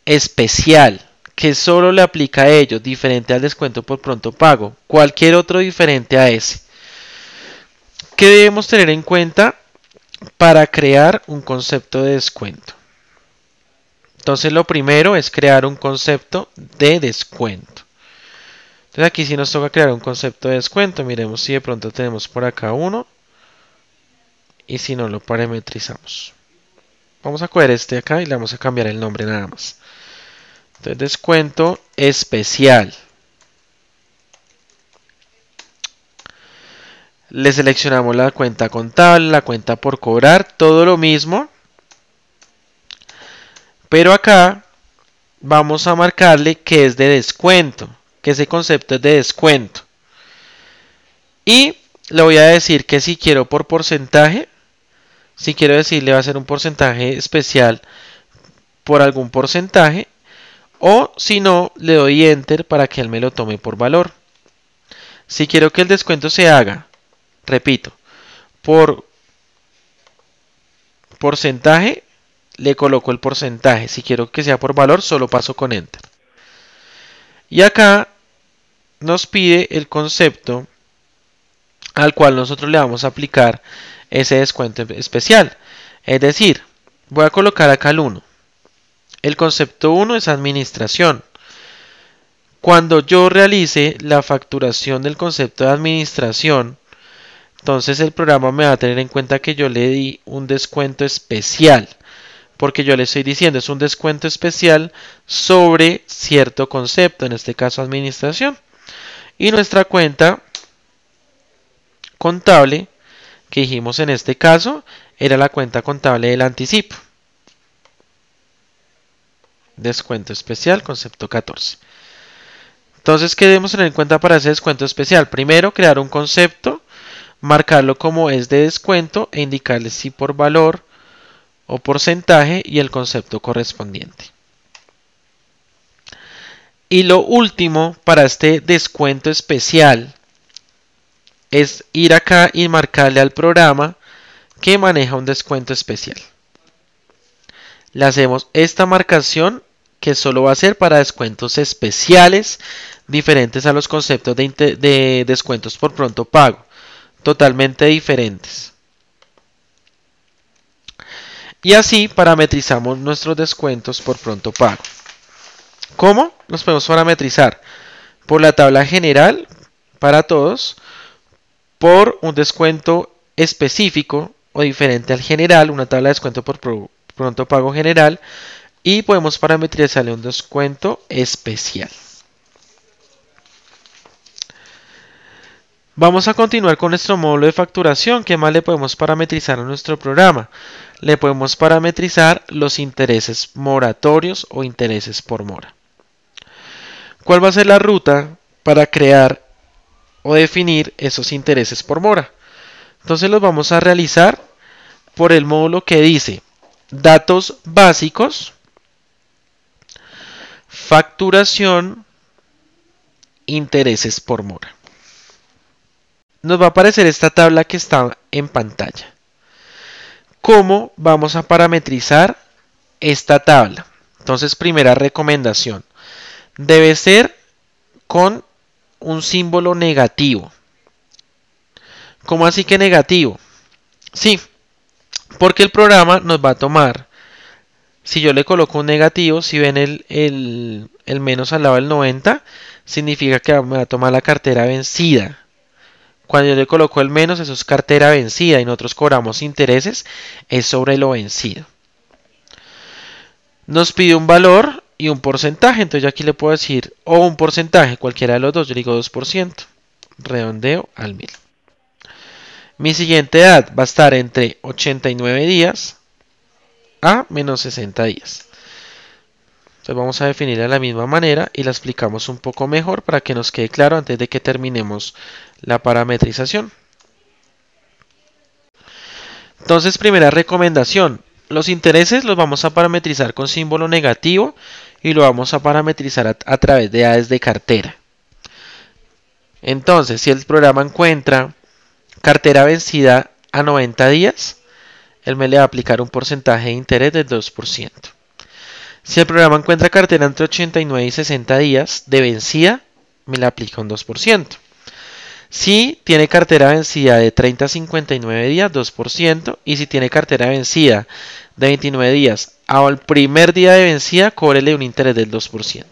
especial que solo le aplica a ellos, diferente al descuento por pronto pago, cualquier otro diferente a ese. ¿Qué debemos tener en cuenta para crear un concepto de descuento? Entonces lo primero es crear un concepto de descuento. Entonces aquí sí nos toca crear un concepto de descuento. Miremos si de pronto tenemos por acá uno. Y si no, lo parametrizamos. Vamos a coger este acá y le vamos a cambiar el nombre nada más. Entonces descuento especial. Le seleccionamos la cuenta contable, la cuenta por cobrar, todo lo mismo. Pero acá vamos a marcarle que es de descuento, que ese concepto es de descuento. Y le voy a decir que si quiero por porcentaje, si quiero decirle va a ser un porcentaje especial por algún porcentaje, o si no, le doy enter para que él me lo tome por valor. Si quiero que el descuento se haga, repito, por porcentaje, le coloco el porcentaje. Si quiero que sea por valor, solo paso con enter. Y acá nos pide el concepto al cual nosotros le vamos a aplicar ese descuento especial. Es decir, voy a colocar acá el 1. El concepto 1 es administración. Cuando yo realice la facturación del concepto de administración, entonces el programa me va a tener en cuenta que yo le di un descuento especial. Porque yo le estoy diciendo es un descuento especial sobre cierto concepto, en este caso administración. Y nuestra cuenta contable, que dijimos en este caso, era la cuenta contable del anticipo. Descuento especial, concepto 14. Entonces, ¿qué debemos tener en cuenta para ese descuento especial? Primero, crear un concepto, marcarlo como es de descuento e indicarle si por valor o porcentaje y el concepto correspondiente. Y lo último para este descuento especial es ir acá y marcarle al programa que maneja un descuento especial. Le hacemos esta marcación que solo va a ser para descuentos especiales diferentes a los conceptos de descuentos por pronto pago, totalmente diferentes. Y así parametrizamos nuestros descuentos por pronto pago. ¿Cómo los podemos parametrizar? Por la tabla general para todos, por un descuento específico o diferente al general, una tabla de descuento por pronto pago general, y podemos parametrizarle un descuento especial. Vamos a continuar con nuestro módulo de facturación. ¿Qué más le podemos parametrizar a nuestro programa? Le podemos parametrizar los intereses moratorios o intereses por mora. ¿Cuál va a ser la ruta para crear o definir esos intereses por mora? Entonces los vamos a realizar por el módulo que dice datos básicos, facturación, intereses por mora. Nos va a aparecer esta tabla que está en pantalla. ¿Cómo vamos a parametrizar esta tabla? Entonces, primera recomendación. Debe ser con un símbolo negativo. ¿Cómo así que negativo? Sí, porque el programa nos va a tomar, si yo le coloco un negativo, si ven el menos al lado del 90, significa que me va a tomar la cartera vencida. Cuando yo le coloco el menos, eso es cartera vencida y nosotros cobramos intereses, es sobre lo vencido. Nos pide un valor y un porcentaje, entonces yo aquí le puedo decir, o un porcentaje, cualquiera de los dos, yo le digo 2%, redondeo al 1000. Mi siguiente edad va a estar entre 89 días a menos 60 días. Entonces vamos a definir de la misma manera y la explicamos un poco mejor para que nos quede claro antes de que terminemos la parametrización. Entonces, primera recomendación, los intereses los vamos a parametrizar con símbolo negativo y lo vamos a parametrizar a través de edades de cartera. Entonces, si el programa encuentra cartera vencida a 90 días, él me le va a aplicar un porcentaje de interés del 2%. Si el programa encuentra cartera entre 89 y 60 días de vencida, me le aplica un 2%. Si tiene cartera vencida de 30 a 59 días, 2%. Y si tiene cartera vencida de 29 días al primer día de vencida, cóbrele un interés del 2%.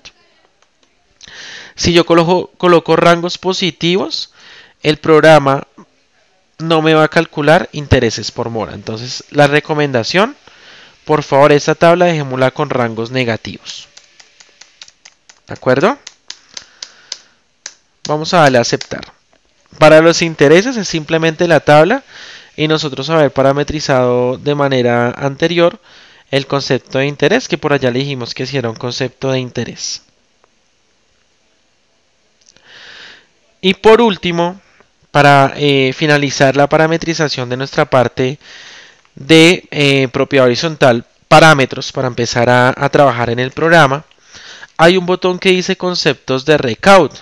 Si yo coloco rangos positivos, el programa no me va a calcular intereses por mora. Entonces, la recomendación, por favor, esta tabla dejémosla con rangos negativos. ¿De acuerdo? Vamos a darle a aceptar. Para los intereses es simplemente la tabla y nosotros haber parametrizado de manera anterior el concepto de interés, que por allá le dijimos que si era un concepto de interés. Y por último, para finalizar la parametrización de nuestra parte de propiedad horizontal, parámetros para empezar a trabajar en el programa, hay un botón que dice conceptos de recaudo.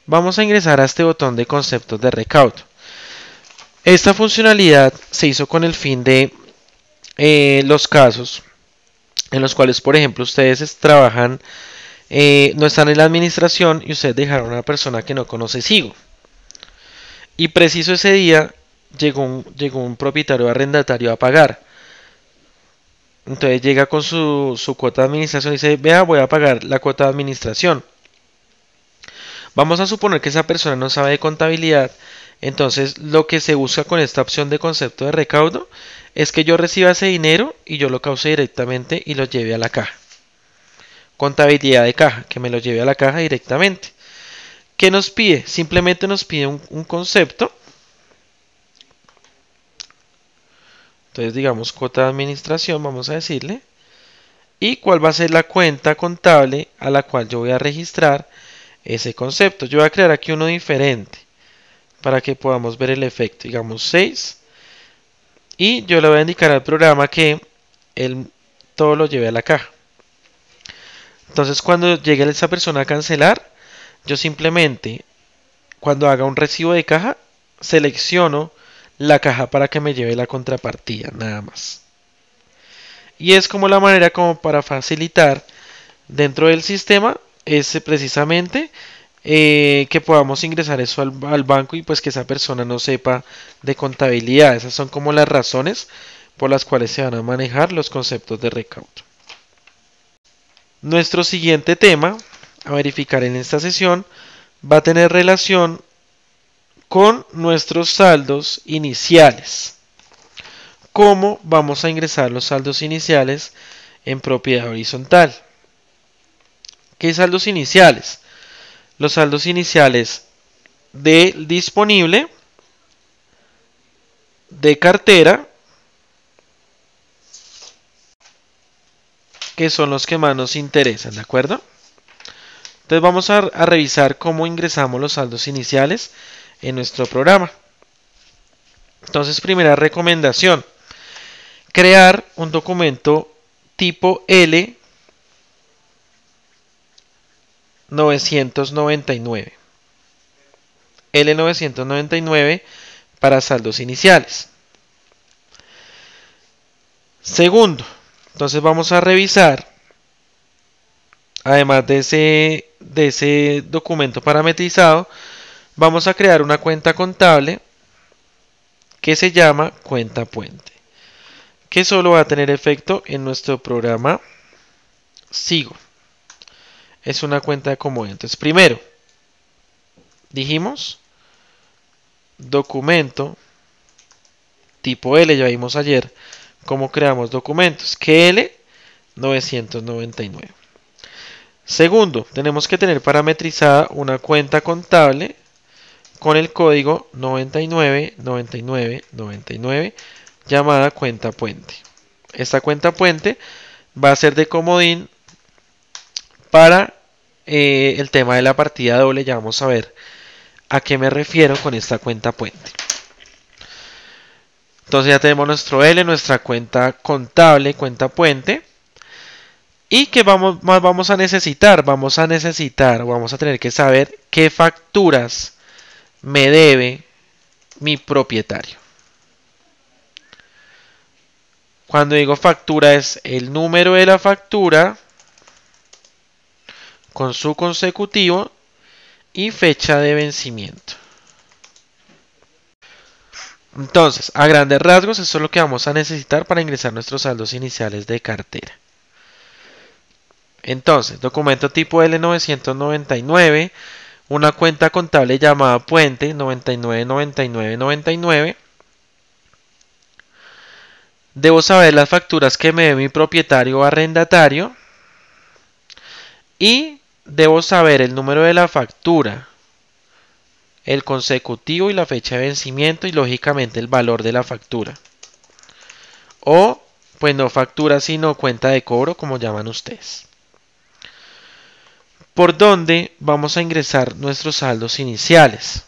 Vamos a ingresar a este botón de conceptos de recaudo. Esta funcionalidad se hizo con el fin de los casos en los cuales, por ejemplo, ustedes trabajan, no están en la administración y ustedes dejaron a una persona que no conoce SIGO. Y preciso ese día llegó un propietario arrendatario a pagar. Entonces llega con su cuota de administración y dice, vea, voy a pagar la cuota de administración. Vamos a suponer que esa persona no sabe de contabilidad. Entonces lo que se busca con esta opción de concepto de recaudo es que yo reciba ese dinero y yo lo cause directamente y lo lleve a la caja. Contabilidad de caja, que me lo lleve a la caja directamente. ¿Qué nos pide? Simplemente nos pide un concepto. Entonces digamos cuota de administración, vamos a decirle. Y cuál va a ser la cuenta contable a la cual yo voy a registrar ese concepto. Yo voy a crear aquí uno diferente para que podamos ver el efecto. Digamos 6. Y yo le voy a indicar al programa que él todo lo lleve a la caja. Entonces cuando llegue esa persona a cancelar, yo simplemente cuando haga un recibo de caja, selecciono la caja para que me lleve la contrapartida, nada más. Y es como la manera como para facilitar dentro del sistema es precisamente que podamos ingresar eso al banco y pues que esa persona no sepa de contabilidad. Esas son como las razones por las cuales se van a manejar los conceptos de recaudo. Nuestro siguiente tema a verificar en esta sesión va a tener relación con nuestros saldos iniciales. ¿Cómo vamos a ingresar los saldos iniciales en propiedad horizontal? ¿Qué saldos iniciales? Los saldos iniciales del disponible, de cartera, que son los que más nos interesan, ¿de acuerdo? Entonces vamos a revisar cómo ingresamos los saldos iniciales en nuestro programa. Entonces, primera recomendación, crear un documento tipo L999. L999 para saldos iniciales. Segundo, entonces vamos a revisar, además de ese documento parametrizado, vamos a crear una cuenta contable que se llama cuenta puente, que solo va a tener efecto en nuestro programa SIGO. Es una cuenta de comodidad. Entonces, primero, dijimos documento tipo L, ya vimos ayer cómo creamos documentos, que L999. Segundo, tenemos que tener parametrizada una cuenta contable con el código 999999 llamada cuenta puente. Esta cuenta puente va a ser de comodín para el tema de la partida doble. Ya vamos a ver a qué me refiero con esta cuenta puente. Entonces ya tenemos nuestro L, nuestra cuenta contable, cuenta puente. ¿Y qué más vamos a necesitar? Vamos a tener que saber qué facturas me debe mi propietario. Cuando digo factura es el número de la factura con su consecutivo y fecha de vencimiento. Entonces, a grandes rasgos, esto es lo que vamos a necesitar para ingresar nuestros saldos iniciales de cartera. Entonces, documento tipo L999, una cuenta contable llamada puente 999999. Debo saber las facturas que me dé mi propietario o arrendatario y debo saber el número de la factura, el consecutivo y la fecha de vencimiento y lógicamente el valor de la factura. O, pues no factura sino cuenta de cobro como llaman ustedes. ¿Por dónde vamos a ingresar nuestros saldos iniciales?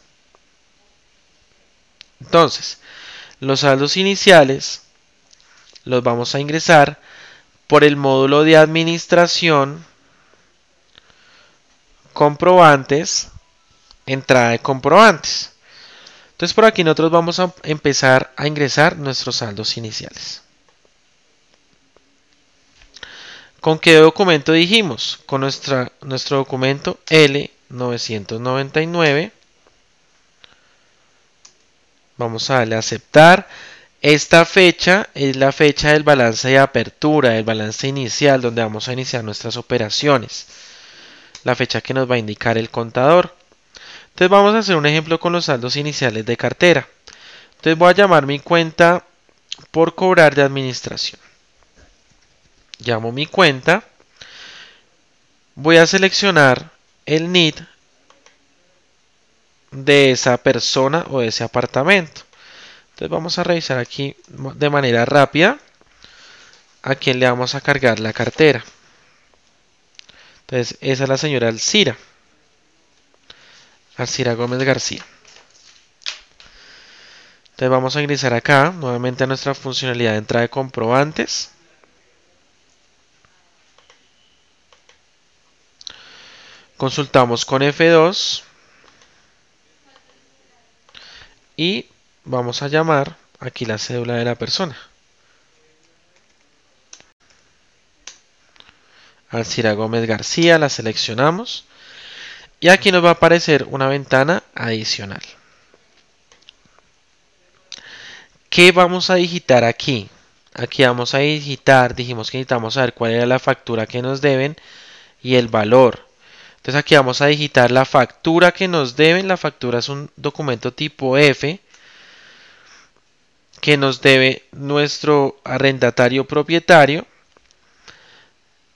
Entonces, los saldos iniciales los vamos a ingresar por el módulo de administración, comprobantes, entrada de comprobantes. Entonces por aquí nosotros vamos a empezar a ingresar nuestros saldos iniciales. ¿Con qué documento dijimos? Con nuestro documento L999. Vamos a darle a aceptar. Esta fecha es la fecha del balance de apertura, del balance inicial, donde vamos a iniciar nuestras operaciones. La fecha que nos va a indicar el contador. Entonces vamos a hacer un ejemplo con los saldos iniciales de cartera. Entonces voy a llamar mi cuenta por cobrar de administración. Llamo mi cuenta. Voy a seleccionar el NID de esa persona o de ese apartamento. Entonces vamos a revisar aquí de manera rápida a quién le vamos a cargar la cartera. Entonces esa es la señora Alcira Gómez García. Entonces vamos a ingresar acá nuevamente a nuestra funcionalidad de entrada de comprobantes. Consultamos con F2 y vamos a llamar aquí la cédula de la persona. Alcira Gómez García, la seleccionamos y aquí nos va a aparecer una ventana adicional. ¿Qué vamos a digitar aquí? Aquí vamos a digitar, dijimos que necesitamos saber cuál era la factura que nos deben y el valor. Entonces aquí vamos a digitar la factura que nos deben. La factura es un documento tipo F que nos debe nuestro arrendatario propietario.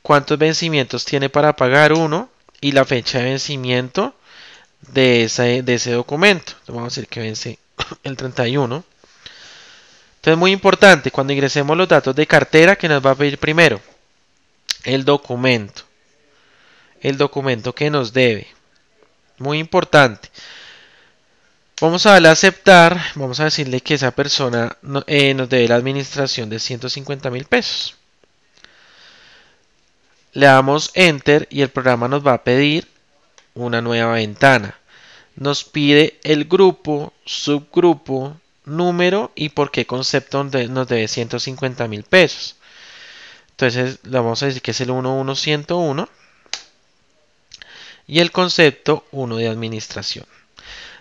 ¿Cuántos vencimientos tiene para pagar? 1 y la fecha de vencimiento de ese documento. Entonces vamos a decir que vence el 31. Entonces muy importante, cuando ingresemos los datos de cartera, que nos va a pedir primero el documento que nos debe. Muy importante. Vamos a darle a aceptar, vamos a decirle que esa persona nos debe la administración de 150.000 pesos. Le damos Enter y el programa nos va a pedir una nueva ventana. Nos pide el grupo, subgrupo, número y por qué concepto nos debe 150.000 pesos. Entonces le vamos a decir que es el 11101 y el concepto 1 de administración.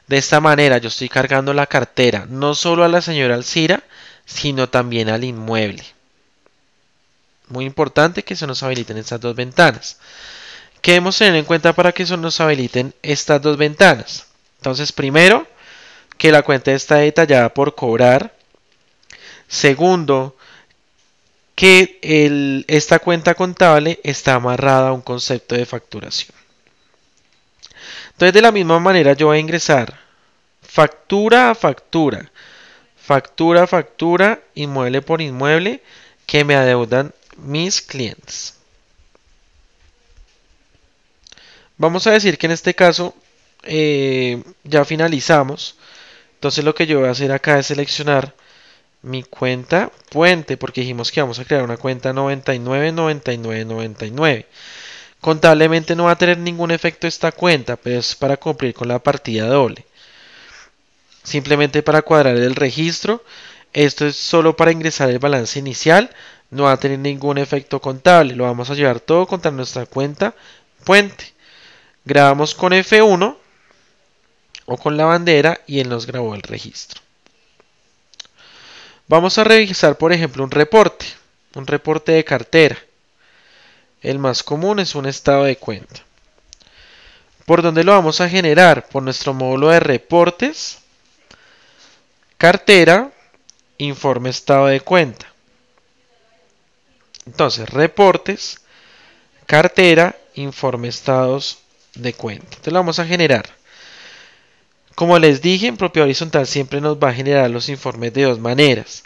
De esta manera yo estoy cargando la cartera no solo a la señora Alcira, sino también al inmueble. Muy importante que se nos habiliten estas dos ventanas. ¿Qué debemos tener en cuenta para que se nos habiliten estas dos ventanas? Entonces, primero, que la cuenta está detallada por cobrar. Segundo, que esta cuenta contable está amarrada a un concepto de facturación. Entonces, de la misma manera, yo voy a ingresar factura a factura, factura a factura, inmueble por inmueble, que me adeudan mis clientes. Vamos a decir que en este caso ya finalizamos. Entonces lo que yo voy a hacer acá es seleccionar mi cuenta puente, porque dijimos que vamos a crear una cuenta 999999. Contablemente no va a tener ningún efecto esta cuenta, pero es para cumplir con la partida doble. Simplemente para cuadrar el registro Esto es solo para ingresar el balance inicial, no va a tener ningún efecto contable, lo vamos a llevar todo contra nuestra cuenta puente. Grabamos con F1 o con la bandera y él nos grabó el registro. Vamos a revisar, por ejemplo, un reporte de cartera. El más común es un estado de cuenta. ¿Por dónde lo vamos a generar? Por nuestro módulo de reportes, cartera, informe estado de cuenta. Entonces, reportes, cartera, informe estados de cuenta. Entonces lo vamos a generar. Como les dije, en propiedad horizontal siempre nos va a generar los informes de dos maneras.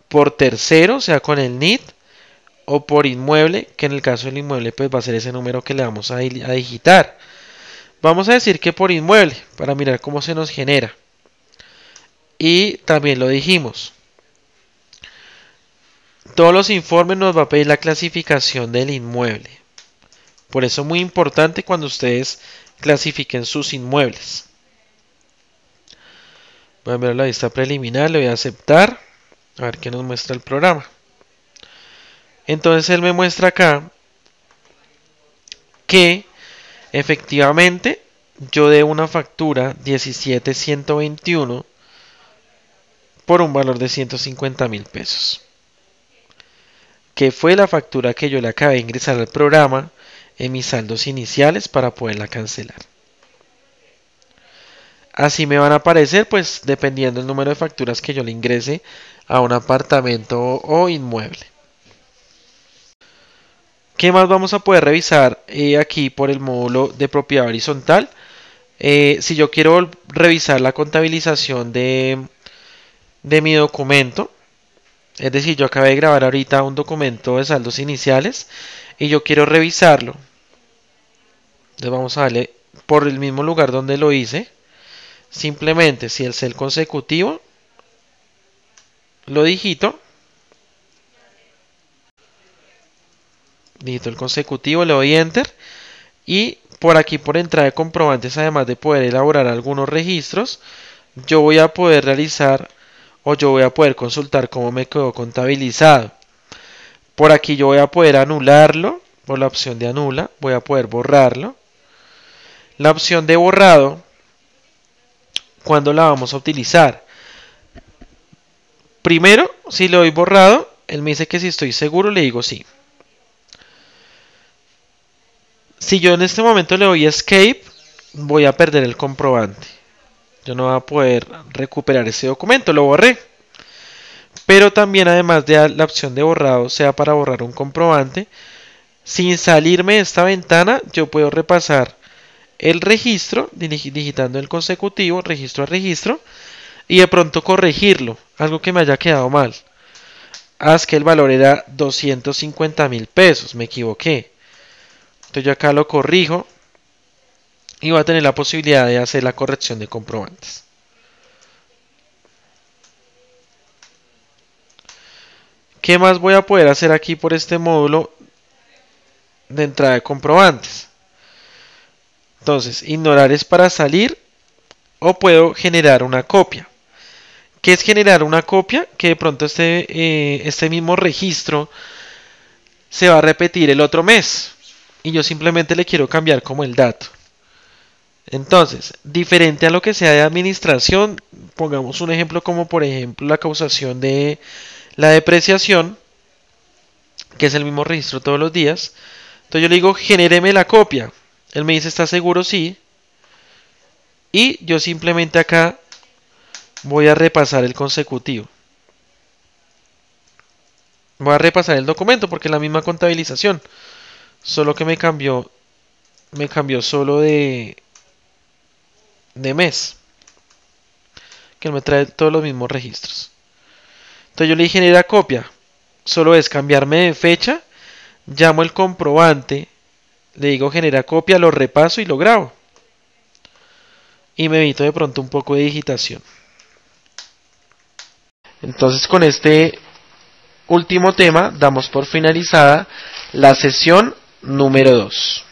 Por tercero, o sea con el NID, o por inmueble, que en el caso del inmueble pues va a ser ese número que le vamos a digitar. Vamos a decir que por inmueble, para mirar cómo se nos genera. Y también lo dijimos. Todos los informes nos va a pedir la clasificación del inmueble. Por eso es muy importante cuando ustedes clasifiquen sus inmuebles. Voy a ver la vista preliminar, le voy a aceptar. A ver qué nos muestra el programa. Entonces él me muestra acá que efectivamente yo debo una factura 17,121 por un valor de 150,000 pesos. Que fue la factura que yo le acabé de ingresar al programa en mis saldos iniciales para poderla cancelar. Así me van a aparecer, pues dependiendo del número de facturas que yo le ingrese a un apartamento o inmueble. ¿Qué más vamos a poder revisar aquí por el módulo de propiedad horizontal? Si yo quiero revisar la contabilización de mi documento, es decir, yo acabé de grabar ahorita un documento de saldos iniciales y yo quiero revisarlo. Entonces vamos a darle por el mismo lugar donde lo hice. Simplemente si el cel consecutivo lo digito el consecutivo, le doy enter y por aquí por entrada de comprobantes, además de poder elaborar algunos registros, yo voy a poder realizar o yo voy a poder consultar cómo me quedó contabilizado. Por aquí yo voy a poder anularlo, por la opción de anula, voy a poder borrarlo. La opción de borrado, ¿cuándo la vamos a utilizar? Primero, si le doy borrado, él me dice que si estoy seguro, le digo sí. Si yo en este momento le doy escape, voy a perder el comprobante. Yo no voy a poder recuperar ese documento, lo borré. Pero también además de la opción de borrado, sea para borrar un comprobante, sin salirme de esta ventana, yo puedo repasar el registro, digitando el consecutivo, registro a registro, y de pronto corregirlo, algo que me haya quedado mal. Haz que el valor era 250,000 pesos, me equivoqué. Entonces yo acá lo corrijo y voy a tener la posibilidad de hacer la corrección de comprobantes. ¿Qué más voy a poder hacer aquí por este módulo de entrada de comprobantes? Entonces, ignorar es para salir o puedo generar una copia. ¿Qué es generar una copia? Que de pronto este mismo registro se va a repetir el otro mes y yo simplemente le quiero cambiar como el dato. Entonces, diferente a lo que sea de administración, pongamos un ejemplo como por ejemplo la causación de la depreciación, que es el mismo registro todos los días. Entonces yo le digo, genéreme la copia. Él me dice, ¿está seguro? Sí. Y yo simplemente acá voy a repasar el consecutivo. Voy a repasar el documento porque es la misma contabilización. Solo que me cambió solo de mes. Que él me trae todos los mismos registros. Entonces yo le dije genera copia. Solo es cambiarme de fecha. Llamo el comprobante. Le digo genera copia, lo repaso y lo grabo. Y me evito de pronto un poco de digitación. Entonces con este último tema damos por finalizada la sesión número 2.